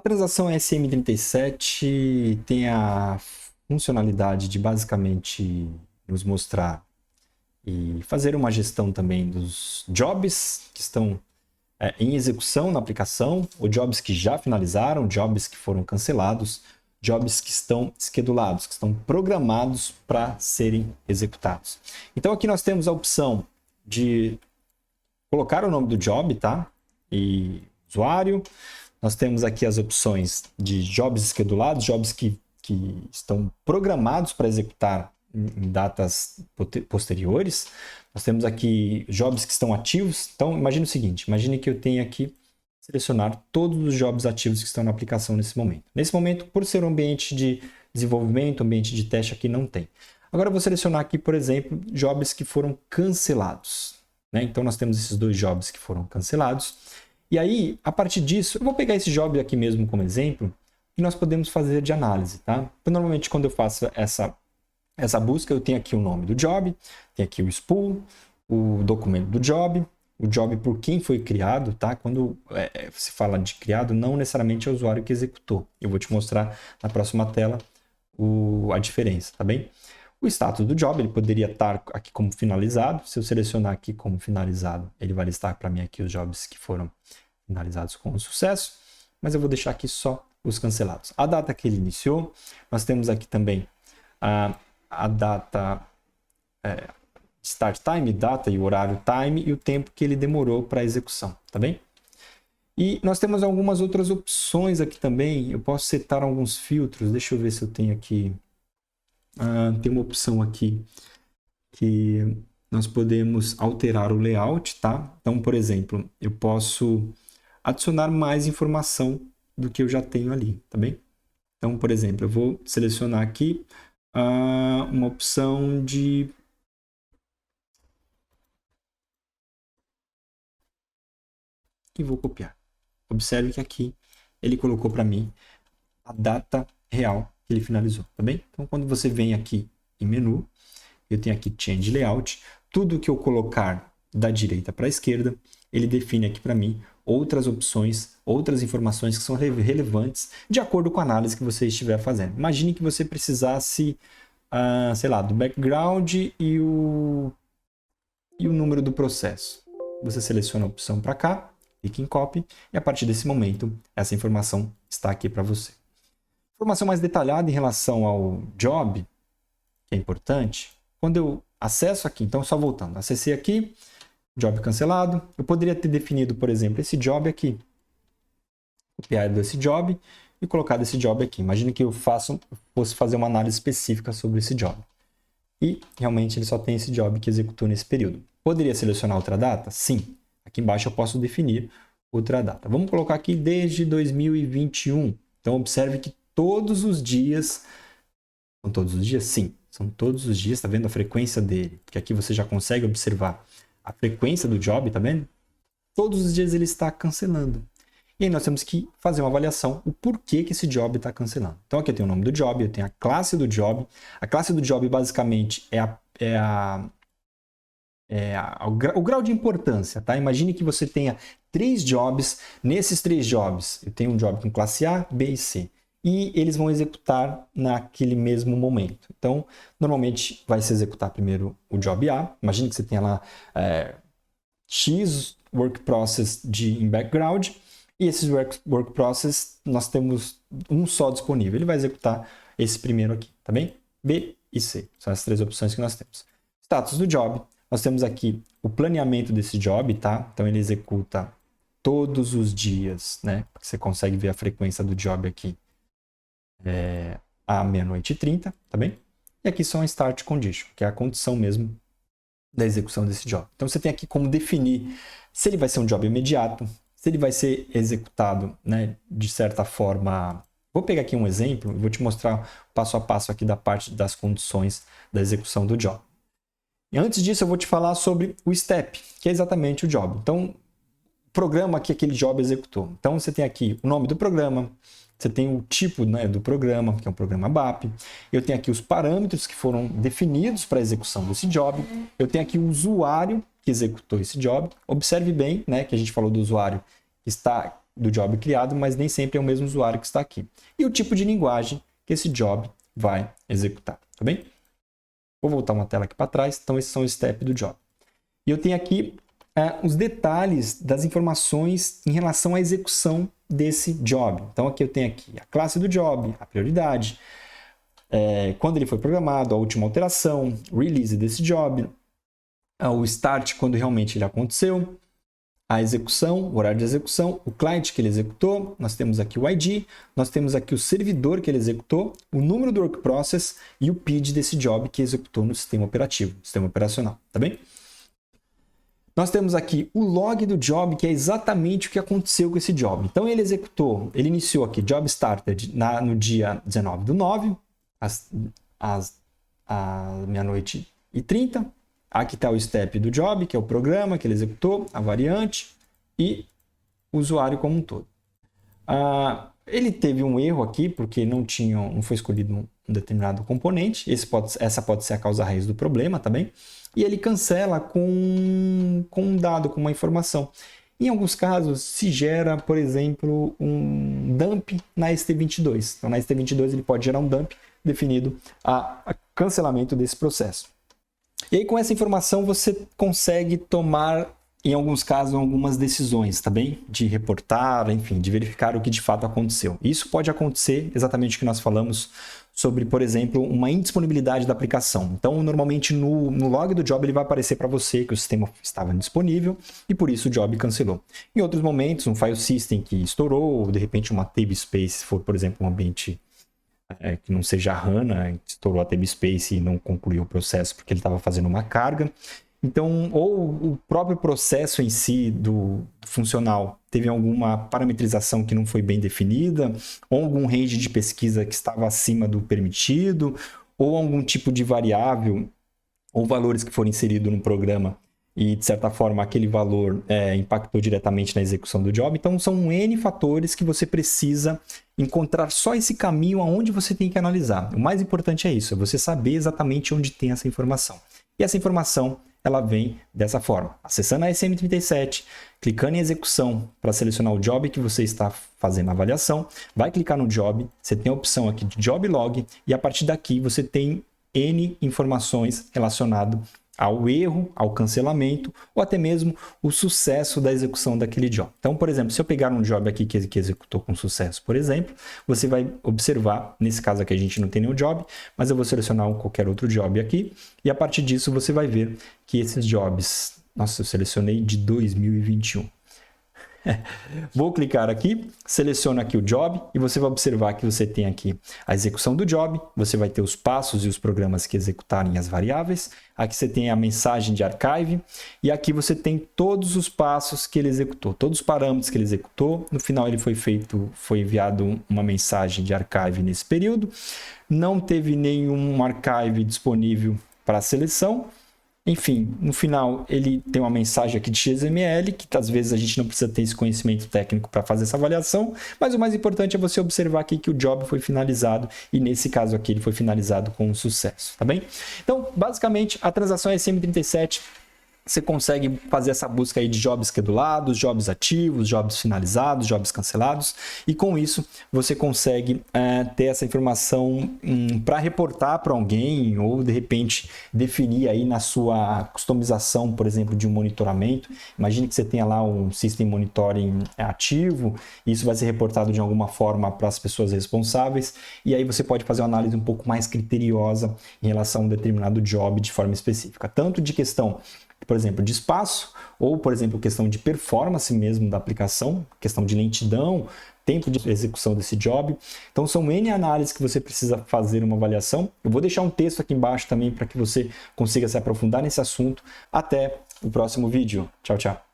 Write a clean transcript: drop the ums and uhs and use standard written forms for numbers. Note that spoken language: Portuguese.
transação SM37 tem a funcionalidade de basicamente nos mostrar e fazer uma gestão também dos jobs que estão em execução na aplicação, ou jobs que já finalizaram, jobs que foram cancelados, jobs que estão schedulados, que estão programados para serem executados. Então aqui nós temos a opção de colocar o nome do job, tá? E usuário. Nós temos aqui as opções de jobs schedulados, jobs que estão programados para executar em datas posteriores. Nós temos aqui jobs que estão ativos. Então, imagine o seguinte, imagine que eu tenho aqui selecionar todos os jobs ativos que estão na aplicação nesse momento. Nesse momento, por ser um ambiente de desenvolvimento, ambiente de teste, aqui não tem. Agora eu vou selecionar aqui, por exemplo, jobs que foram cancelados, né? Então, nós temos esses dois jobs que foram cancelados. E aí, a partir disso, eu vou pegar esse job aqui mesmo como exemplo e nós podemos fazer de análise, tá? Então, normalmente, quando eu faço essa busca, eu tenho aqui o nome do job, tenho aqui o spool, o documento do job, o job por quem foi criado, tá? Quando se fala de criado, não necessariamente é o usuário que executou. Eu vou te mostrar na próxima tela a diferença, tá bem? O status do job, ele poderia estar aqui como finalizado. Se eu selecionar aqui como finalizado, ele vai listar para mim aqui os jobs que foram finalizados com sucesso, mas eu vou deixar aqui só os cancelados. A data que ele iniciou, nós temos aqui também a data start time, data e o horário time e o tempo que ele demorou para a execução, tá bem? E nós temos algumas outras opções aqui também. Eu posso setar alguns filtros. Deixa eu ver se eu tenho aqui. Tem uma opção aqui que nós podemos alterar o layout, tá? Então, por exemplo, eu posso adicionar mais informação do que eu já tenho ali, tá bem? Então, por exemplo, eu vou selecionar aqui uma opção de... E vou copiar. Observe que aqui ele colocou para mim a data real que ele finalizou, tá bem? Então, quando você vem aqui em menu, eu tenho aqui Change Layout, tudo que eu colocar da direita para a esquerda, ele define aqui para mim outras opções, outras informações que são relevantes de acordo com a análise que você estiver fazendo. Imagine que você precisasse, sei lá, do background e o número do processo. Você seleciona a opção para cá, clique em Copy, e a partir desse momento, essa informação está aqui para você. Informação mais detalhada em relação ao job, que é importante, quando eu acesso aqui, então só voltando, acessei aqui, job cancelado, eu poderia ter definido, por exemplo, esse job aqui, copiado esse job e colocado esse job aqui. Imagine que eu fosse fazer uma análise específica sobre esse job. E realmente ele só tem esse job que executou nesse período. Poderia selecionar outra data? Sim. Aqui embaixo eu posso definir outra data. Vamos colocar aqui desde 2021. Então observe que todos os dias... São todos os dias? Sim. São todos os dias. Está vendo a frequência dele? Porque aqui você já consegue observar a frequência do job, tá vendo? Todos os dias ele está cancelando. E aí nós temos que fazer uma avaliação, o porquê que esse job está cancelando. Então aqui eu tenho o nome do job, eu tenho a classe do job. A classe do job basicamente o grau de importância, tá? Imagine que você tenha 3 jobs. Nesses 3 jobs, eu tenho um job com classe A, B e C. E eles vão executar naquele mesmo momento. Então, normalmente vai se executar primeiro o job A. Imagine que você tenha lá X work process em background. E esses work process, nós temos um só disponível. Ele vai executar esse primeiro aqui, tá bem? B e C. São as 3 opções que nós temos. Status do job. Nós temos aqui o planeamento desse job, tá? Então, ele executa todos os dias, né? Você consegue ver a frequência do job aqui. À 00:30, tá bem? E aqui são a Start Condition, que é a condição mesmo da execução desse job. Então, você tem aqui como definir se ele vai ser um job imediato, se ele vai ser executado, né, de certa forma... Vou pegar aqui um exemplo e vou te mostrar passo a passo aqui da parte das condições da execução do job. E antes disso, eu vou te falar sobre o step, que é exatamente o job. Então, o programa que aquele job executou. Então, você tem aqui o nome do programa, você tem o tipo, né, do programa, que é um programa BAP. Eu tenho aqui os parâmetros que foram definidos para a execução desse job. Eu tenho aqui o usuário que executou esse job. Observe bem, né, que a gente falou do usuário que está do job criado, mas nem sempre é o mesmo usuário que está aqui. E o tipo de linguagem que esse job vai executar, tá bem? Vou voltar uma tela aqui para trás. Então, esses são os steps do job. E eu tenho aqui os detalhes das informações em relação à execução desse job. Então, aqui eu tenho aqui a classe do job, a prioridade, quando ele foi programado, a última alteração, release desse job, o start, quando realmente ele aconteceu, a execução, o horário de execução, o client que ele executou, nós temos aqui o ID, nós temos aqui o servidor que ele executou, o número do work process e o PID desse job que executou no sistema operativo, sistema operacional, tá bem? Nós temos aqui o log do job, que é exatamente o que aconteceu com esse job. Então ele iniciou aqui, job started no dia 19/9, às meia-noite e 30. Aqui está o step do job, que é o programa que ele executou, a variante e o usuário como um todo. Ele teve um erro aqui, porque não foi escolhido um determinado componente. Essa pode ser a causa raiz do problema também. E ele cancela com um dado, com uma informação. Em alguns casos, se gera, por exemplo, um dump na ST22. Então, na ST22, ele pode gerar um dump definido a cancelamento desse processo. E aí, com essa informação, você consegue tomar, em alguns casos, algumas decisões, tá bem? De reportar, enfim, de verificar o que de fato aconteceu. Isso pode acontecer exatamente o que nós falamos sobre, por exemplo, uma indisponibilidade da aplicação. Então, normalmente, no log do job, ele vai aparecer para você que o sistema estava indisponível e, por isso, o job cancelou. Em outros momentos, um file system que estourou, ou, de repente, uma table space, se for, por exemplo, um ambiente que não seja HANA, estourou a table space e não concluiu o processo porque ele estava fazendo uma carga. Então, ou o próprio processo em si do funcional teve alguma parametrização que não foi bem definida, ou algum range de pesquisa que estava acima do permitido, ou algum tipo de variável ou valores que foram inseridos no programa e, de certa forma, aquele valor impactou diretamente na execução do job. Então, são N fatores que você precisa encontrar só esse caminho aonde você tem que analisar. O mais importante é isso, é você saber exatamente onde tem essa informação. E essa informação, ela vem dessa forma. Acessando a SM37, clicando em execução para selecionar o job que você está fazendo a avaliação, vai clicar no job, você tem a opção aqui de job log e a partir daqui você tem N informações relacionadas ao erro, ao cancelamento ou até mesmo o sucesso da execução daquele job. Então, por exemplo, se eu pegar um job aqui que executou com sucesso, por exemplo, você vai observar, nesse caso aqui a gente não tem nenhum job, mas eu vou selecionar qualquer outro job aqui e a partir disso você vai ver que esses jobs, nossa, eu selecionei de 2021. Vou clicar aqui, seleciono aqui o job e você vai observar que você tem aqui a execução do job, você vai ter os passos e os programas que executarem as variáveis, aqui você tem a mensagem de archive e aqui você tem todos os passos que ele executou, todos os parâmetros que ele executou, no final ele foi enviado uma mensagem de archive nesse período, não teve nenhum archive disponível para seleção. Enfim, no final ele tem uma mensagem aqui de XML, que às vezes a gente não precisa ter esse conhecimento técnico para fazer essa avaliação, mas o mais importante é você observar aqui que o job foi finalizado e nesse caso aqui ele foi finalizado com sucesso, tá bem? Então, basicamente, a transação SM37, você consegue fazer essa busca aí de jobs schedulados, jobs ativos, jobs finalizados, jobs cancelados e com isso você consegue ter essa informação para reportar para alguém ou de repente definir aí na sua customização, por exemplo, de um monitoramento. Imagine que você tenha lá um System Monitoring ativo e isso vai ser reportado de alguma forma para as pessoas responsáveis e aí você pode fazer uma análise um pouco mais criteriosa em relação a um determinado job de forma específica, tanto de questão, por exemplo, de espaço, ou, por exemplo, questão de performance mesmo da aplicação, questão de lentidão, tempo de execução desse job. Então, são N análises que você precisa fazer uma avaliação. Eu vou deixar um texto aqui embaixo também para que você consiga se aprofundar nesse assunto. Até o próximo vídeo. Tchau, tchau.